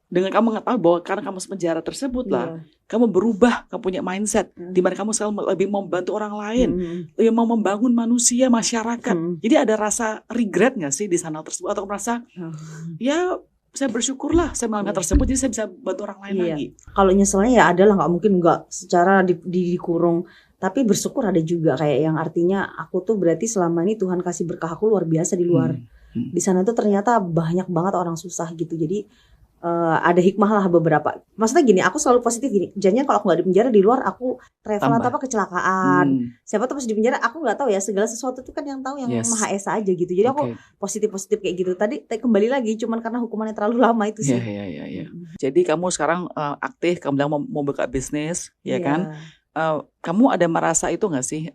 [SPEAKER 3] Dengan kamu mengetahui bahwa karena kamu masuk penjara tersebut lah, kamu berubah, kamu punya mindset di mana kamu selalu lebih membantu orang lain, lebih mau membangun manusia, masyarakat. Jadi ada rasa regret nggak sih di sana tersebut, atau merasa ya saya bersyukurlah saya mengalami tersebut, jadi saya bisa bantu orang lain lagi.
[SPEAKER 1] Kalau nyeselnya ya ada lah, nggak mungkin nggak secara dikurung. Tapi bersyukur ada juga, kayak yang artinya aku tuh berarti selama ini Tuhan kasih berkah aku luar biasa di luar. Di sana tuh ternyata banyak banget orang susah gitu. Jadi ada hikmah lah beberapa. Maksudnya gini, aku selalu positif gini. Jangan kalau aku nggak di penjara, di luar aku travel atau apa kecelakaan. Siapa tuh pas di penjara aku nggak tahu ya, segala sesuatu itu kan yang tahu yang Maha Esa aja gitu. Jadi aku positif kayak gitu. Tadi kembali lagi cuman karena hukumannya terlalu lama itu sih.
[SPEAKER 3] Iya. Jadi kamu sekarang aktif, kamu bilang mau buka bisnis, ya kan? Kamu ada merasa itu nggak sih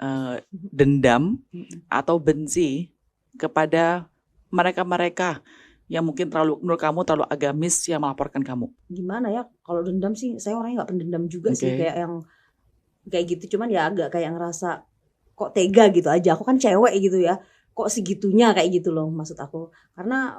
[SPEAKER 3] dendam atau benci kepada mereka-mereka yang mungkin menurut kamu terlalu agamis yang melaporkan kamu?
[SPEAKER 1] Gimana ya, kalau dendam sih saya orangnya nggak pendendam juga sih, kayak yang kayak gitu. Cuman ya agak kayak ngerasa kok tega gitu aja. Aku kan cewek gitu ya, kok segitunya kayak gitu loh maksud aku. Karena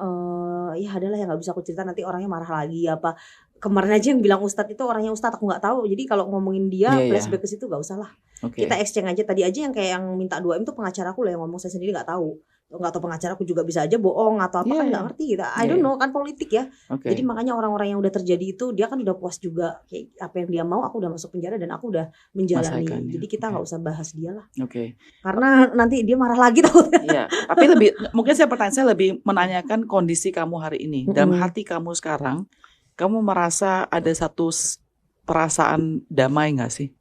[SPEAKER 1] ya adalah yang nggak bisa aku cerita, nanti orangnya marah lagi apa. Kemarin aja yang bilang Ustadz itu orangnya Ustadz aku nggak tahu. Jadi kalau ngomongin dia flashback ke situ nggak usah lah. Kita exchange aja. Tadi aja yang kayak yang minta 2M tuh pengacara aku lah yang ngomong, saya sendiri nggak tahu pengacara aku juga bisa aja bohong atau apa, kan nggak ngerti gitu. I don't know, kan politik ya. Jadi makanya orang-orang yang udah terjadi itu dia kan udah puas juga, kayak apa yang dia mau, aku udah masuk penjara dan aku udah menjalani. Jadi kita nggak usah bahas dia lah. Karena nanti dia marah lagi takutnya.
[SPEAKER 3] Tapi mungkin pertanyaan saya lebih menanyakan kondisi kamu hari ini. Dalam hati kamu sekarang, kamu merasa ada satu perasaan damai nggak sih?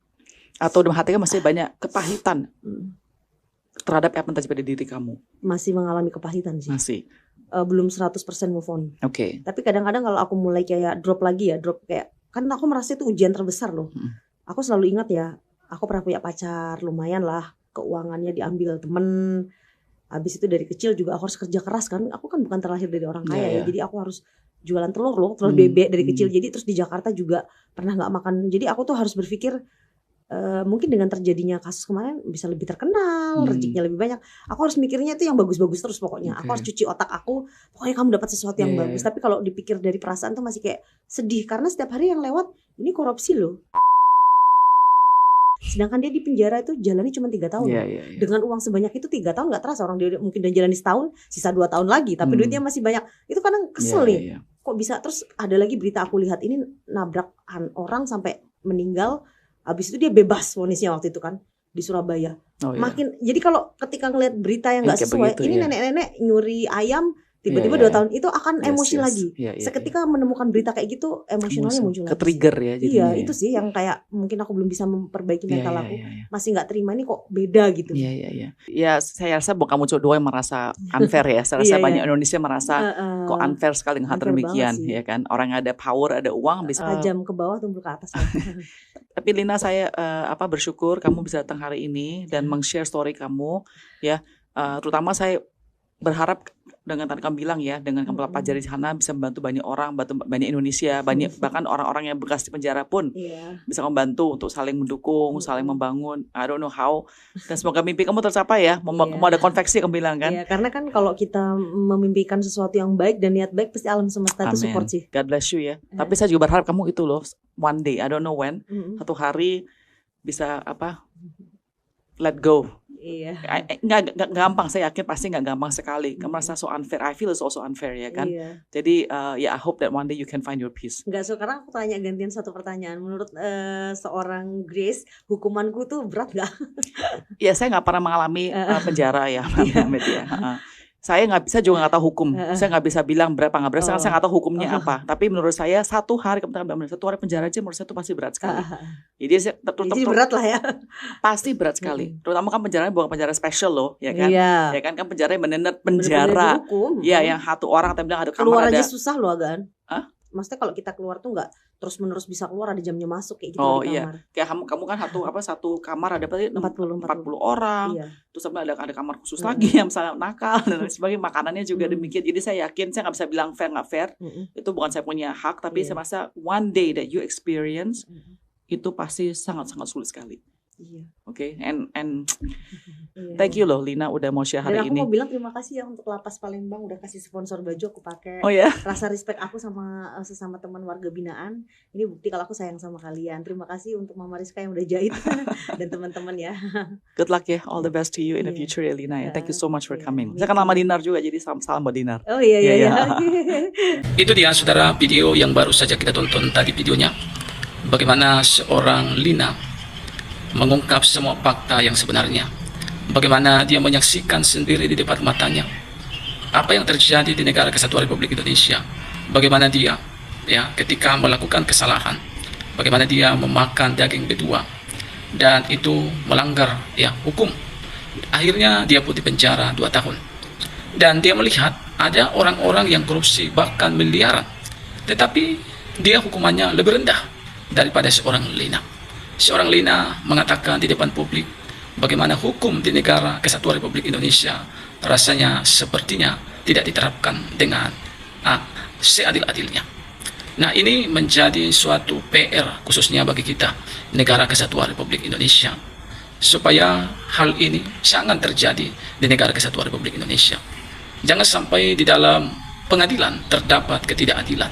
[SPEAKER 3] Atau dalam hati kamu masih banyak kepahitan terhadap apa yang terjadi pada diri kamu? Masih
[SPEAKER 1] mengalami kepahitan sih.
[SPEAKER 3] Masih.
[SPEAKER 1] Belum 100% move on. Tapi kadang-kadang kalau aku mulai kayak drop kayak, kan aku merasa itu ujian terbesar loh. Aku selalu ingat ya, aku pernah punya pacar, lumayan lah, keuangannya diambil temen. Habis itu dari kecil juga aku harus kerja keras kan. Aku kan bukan terlahir dari orang kaya ya, jadi aku harus jualan telur bebek dari kecil. Jadi terus di Jakarta juga pernah nggak makan. Jadi aku tuh harus berpikir, mungkin dengan terjadinya kasus kemarin bisa lebih terkenal, rezekinya lebih banyak. Aku harus mikirnya itu yang bagus-bagus terus pokoknya. Aku harus cuci otak aku, pokoknya kamu dapat sesuatu yang bagus. Tapi kalau dipikir dari perasaan tuh masih kayak sedih, karena setiap hari yang lewat ini korupsi loh. Sedangkan dia di penjara itu jalannya cuma 3 tahun. Dengan uang sebanyak itu 3 tahun nggak terasa. Orang dia mungkin udah jalani setahun, sisa 2 tahun lagi, tapi duitnya masih banyak. Itu kadang kesel nih. Kok bisa? Terus ada lagi berita aku lihat, ini nabrak orang sampai meninggal. Habis itu dia bebas vonisnya waktu itu kan di Surabaya. Jadi kalau ketika ngeliat berita yang nggak sesuai, ini nenek-nenek nyuri ayam Tiba-tiba
[SPEAKER 3] Iya,
[SPEAKER 1] 2 tahun itu akan
[SPEAKER 3] yes,
[SPEAKER 1] emosi
[SPEAKER 3] yes.
[SPEAKER 1] lagi.
[SPEAKER 3] Iya, iya,
[SPEAKER 1] Seketika menemukan berita kayak gitu, emosionalnya muncul lagi.
[SPEAKER 3] ke-trigger ya
[SPEAKER 1] Iya,
[SPEAKER 3] jadinya.
[SPEAKER 1] itu sih yang kayak mungkin aku belum bisa memperbaiki
[SPEAKER 3] Iya,
[SPEAKER 1] mental
[SPEAKER 3] iya,
[SPEAKER 1] aku.
[SPEAKER 3] iya, iya.
[SPEAKER 1] Masih nggak terima ini kok beda gitu.
[SPEAKER 3] Iya, iya, iya. Ya, saya rasa bukan kamu doang yang merasa unfair ya. Saya rasa
[SPEAKER 1] Iya,
[SPEAKER 3] banyak
[SPEAKER 1] iya.
[SPEAKER 3] Indonesia merasa kok unfair sekali dengan hal
[SPEAKER 1] Unfair
[SPEAKER 3] demikian,
[SPEAKER 1] banget sih.
[SPEAKER 3] ya kan? Orang yang ada power, ada uang bisa.
[SPEAKER 1] Tajam ke bawah tumbuh ke atas.
[SPEAKER 3] Tapi Lina, saya bersyukur kamu bisa datang hari ini dan meng-share story kamu, ya. Terutama saya berharap dengan tadi kamu bilang ya, dengan kamu pelajari di sana bisa membantu banyak orang, banyak Indonesia, bahkan orang-orang yang bekas di penjara pun
[SPEAKER 1] Iya.
[SPEAKER 3] bisa membantu untuk saling mendukung, saling membangun. I don't know how. Dan semoga mimpi kamu tercapai ya. Kamu ada konveksi kamu bilang kan.
[SPEAKER 1] Iya, karena kan kalau kita memimpikan sesuatu yang baik dan niat baik pasti alam semesta itu
[SPEAKER 3] Amin.
[SPEAKER 1] support sih.
[SPEAKER 3] God bless you ya. Tapi saya juga berharap kamu itu loh, one day, I don't know when, satu hari bisa let go.
[SPEAKER 1] Iya.
[SPEAKER 3] Nggak gampang, saya yakin pasti nggak gampang sekali. Kamu merasa so unfair, I feel it's also unfair ya kan.
[SPEAKER 1] Iya.
[SPEAKER 3] Jadi I hope that one day you can find your peace.
[SPEAKER 1] Enggak, sekarang aku tanya gantian satu pertanyaan. Menurut seorang Grace, hukumanku tuh berat nggak?
[SPEAKER 3] Ya saya nggak pernah mengalami penjara ya, Mbak ya. Saya juga nggak tahu hukum. Saya nggak bisa bilang berapa nggak berat. Saya nggak tahu hukumnya apa. Tapi menurut saya satu hari penjara aja menurut saya itu pasti berat sekali. Jadi
[SPEAKER 1] berat lah ya.
[SPEAKER 3] Pasti berat sekali. Terutama kan penjaranya bukan penjara special loh, ya kan?
[SPEAKER 1] Iya.
[SPEAKER 3] Ya kan penjara benar-benar penjara. Iya, yang satu orang tapi bilang ada kamar
[SPEAKER 1] keluar
[SPEAKER 3] ada.
[SPEAKER 1] aja susah loh Agan.
[SPEAKER 3] Hah?
[SPEAKER 1] Maksudnya kalau kita keluar tuh nggak terus-menerus bisa keluar, ada jamnya masuk kayak gitu
[SPEAKER 3] Oh
[SPEAKER 1] di
[SPEAKER 3] iya,
[SPEAKER 1] kamar.
[SPEAKER 3] kayak kamu kan satu kamar ada berarti
[SPEAKER 1] 40
[SPEAKER 3] orang.
[SPEAKER 1] Iya.
[SPEAKER 3] Terus ada kamar khusus lagi yang misalnya nakal dan lain sebagainya, makanannya juga demikian. Jadi saya yakin, saya nggak bisa bilang fair nggak fair. Itu bukan saya punya hak, tapi saya rasa one day that you experience itu pasti sangat-sangat sulit sekali.
[SPEAKER 1] Iya.
[SPEAKER 3] Oke, and thank you loh Lina udah mau share hari
[SPEAKER 1] Dan aku
[SPEAKER 3] ini.
[SPEAKER 1] mau bilang terima kasih ya untuk Lapas Palembang udah kasih sponsor baju aku pakai.
[SPEAKER 3] Oh ya.
[SPEAKER 1] Rasa respect aku sama sesama teman warga binaan. Ini bukti kalau aku sayang sama kalian. Terima kasih untuk Mama Rizka yang udah jahit dan teman-teman ya.
[SPEAKER 3] Good luck ya, all the best to you in the future ya Lina ya. Thank you so much for coming. Saya kenal sama Dinar juga, jadi salam buat Dinar.
[SPEAKER 1] Oh iya.
[SPEAKER 2] Itu dia saudara video yang baru saja kita tonton tadi videonya. Bagaimana seorang Lina mengungkap semua fakta yang sebenarnya. Bagaimana dia menyaksikan sendiri di depan matanya apa yang terjadi di negara Kesatuan Republik Indonesia. Bagaimana dia ketika melakukan kesalahan, bagaimana dia memakan daging betua dan itu melanggar hukum. Akhirnya dia pun dipenjara 2 tahun. Dan dia melihat ada orang-orang yang korupsi bahkan miliaran. Tetapi dia hukumannya lebih rendah daripada seorang Lina. Seorang Lina mengatakan di depan publik bagaimana hukum di negara Kesatuan Republik Indonesia rasanya sepertinya tidak diterapkan dengan seadil-adilnya. Nah, ini menjadi suatu PR khususnya bagi kita negara Kesatuan Republik Indonesia supaya hal ini jangan terjadi di negara Kesatuan Republik Indonesia. Jangan sampai di dalam pengadilan terdapat ketidakadilan.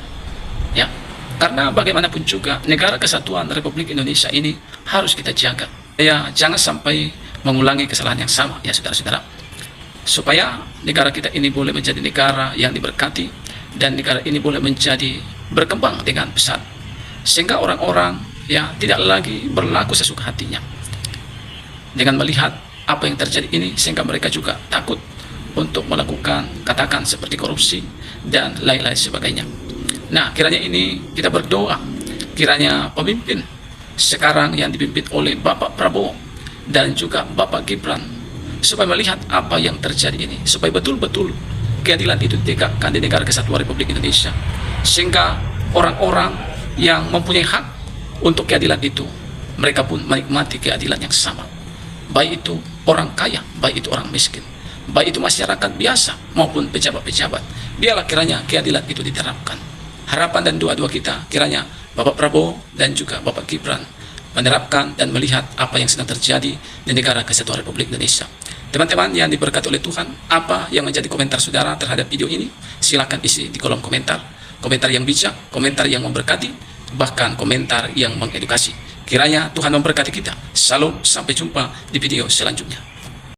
[SPEAKER 2] Ya. Karena bagaimanapun juga negara Kesatuan Republik Indonesia ini harus kita jaga. Ya, jangan sampai mengulangi kesalahan yang sama ya saudara-saudara. Supaya negara kita ini boleh menjadi negara yang diberkati dan negara ini boleh menjadi berkembang dengan pesat. Sehingga orang-orang tidak lagi berlaku sesuka hatinya. Dengan melihat apa yang terjadi ini sehingga mereka juga takut untuk melakukan katakan seperti korupsi dan lain-lain sebagainya. Nah, kiranya ini kita berdoa, kiranya pemimpin sekarang yang dipimpin oleh Bapak Prabowo dan juga Bapak Gibran supaya melihat apa yang terjadi ini, supaya betul-betul keadilan itu ditegakkan di negara Kesatuan Republik Indonesia, sehingga orang-orang yang mempunyai hak untuk keadilan itu, mereka pun menikmati keadilan yang sama, baik itu orang kaya, baik itu orang miskin, baik itu masyarakat biasa maupun pejabat-pejabat. Biarlah kiranya keadilan itu diterapkan. Harapan dan doa-doa kita kiranya Bapak Prabowo dan juga Bapak Gibran menerapkan dan melihat apa yang sedang terjadi di negara Kesatuan Republik Indonesia. Teman-teman yang diberkati oleh Tuhan, apa yang menjadi komentar saudara terhadap video ini? Silakan isi di kolom komentar. Komentar yang bijak, komentar yang memberkati, bahkan komentar yang mengedukasi. Kiranya Tuhan memberkati kita. Salam, sampai jumpa di video selanjutnya.